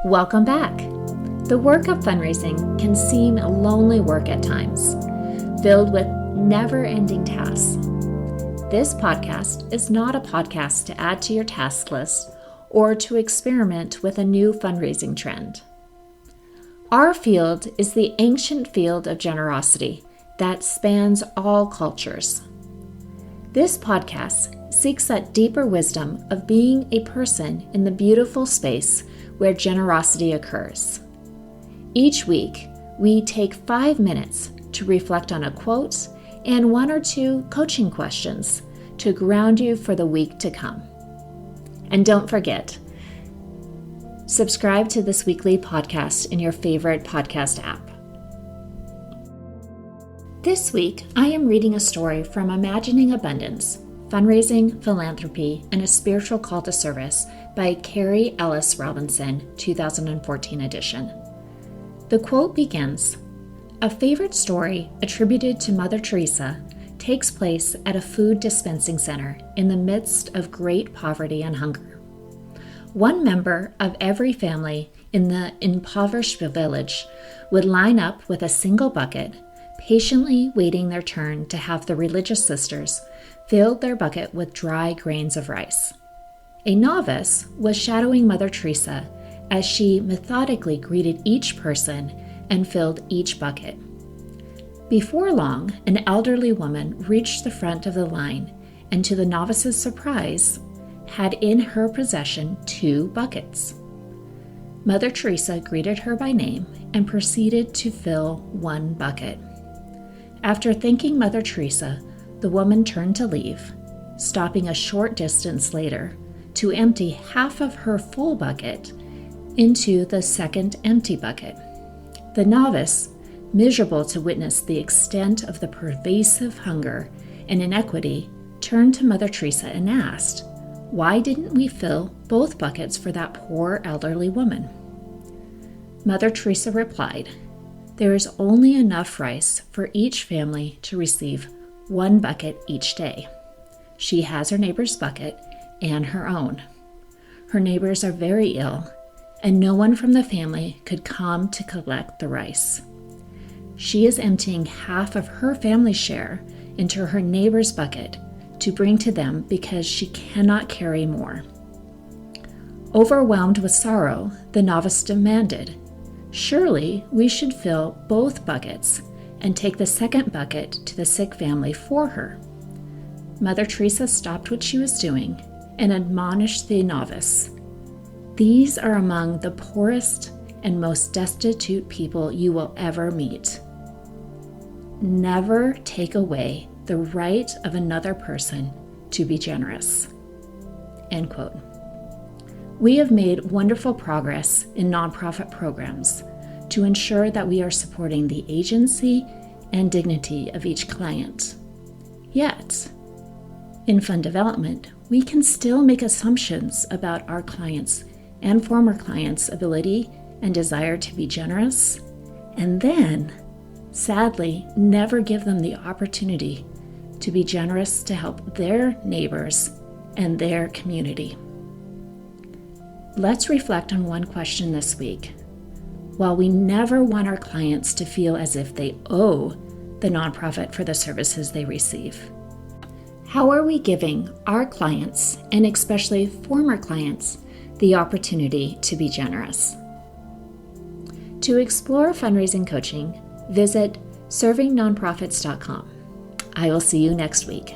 Welcome back. The work of fundraising can seem lonely work at times, filled with never-ending tasks. This podcast is not a podcast to add to your task list or to experiment with a new fundraising trend. Our field is the ancient field of generosity that spans all cultures. This podcast seeks that deeper wisdom of being a person in the beautiful space where generosity occurs. Each week, we take 5 minutes to reflect on a quote and 1 or 2 coaching questions to ground you for the week to come. And don't forget, subscribe to this weekly podcast in your favorite podcast app. This week, I am reading a story from Imagining Abundance, Fundraising, Philanthropy, and a Spiritual Call to Service by Carrie Ellis Robinson, 2014 edition. The quote begins, "A favorite story attributed to Mother Teresa takes place at a food dispensing center in the midst of great poverty and hunger. One member of every family in the impoverished village would line up with a single bucket, patiently waiting their turn to have the religious sisters fill their bucket with dry grains of rice. A novice was shadowing Mother Teresa as she methodically greeted each person and filled each bucket. Before long, an elderly woman reached the front of the line and, to the novice's surprise, had in her possession 2 buckets. Mother Teresa greeted her by name and proceeded to fill 1 bucket. After thanking Mother Teresa, the woman turned to leave, stopping a short distance later to empty half of her full bucket into the second empty bucket. The novice, miserable to witness the extent of the pervasive hunger and inequity, turned to Mother Teresa and asked, "Why didn't we fill both buckets for that poor elderly woman?" Mother Teresa replied, "There is only enough rice for each family to receive 1 bucket each day. She has her neighbor's bucket and her own. Her neighbors are very ill, and no one from the family could come to collect the rice. She is emptying half of her family's share into her neighbor's bucket to bring to them because she cannot carry more." Overwhelmed with sorrow, the novice demanded, "Surely we should fill both buckets and take the second bucket to the sick family for her." Mother Teresa stopped what she was doing and admonished the novice, "These are among the poorest and most destitute people you will ever meet. Never take away the right of another person to be generous." End quote. We have made wonderful progress in nonprofit programs to ensure that we are supporting the agency and dignity of each client. Yet, in fund development, we can still make assumptions about our clients' and former clients' ability and desire to be generous, and then, sadly, never give them the opportunity to be generous to help their neighbors and their community. Let's reflect on one question this week. While we never want our clients to feel as if they owe the nonprofit for the services they receive, how are we giving our clients, and especially former clients, the opportunity to be generous? To explore fundraising coaching, visit servingnonprofits.com. I will see you next week.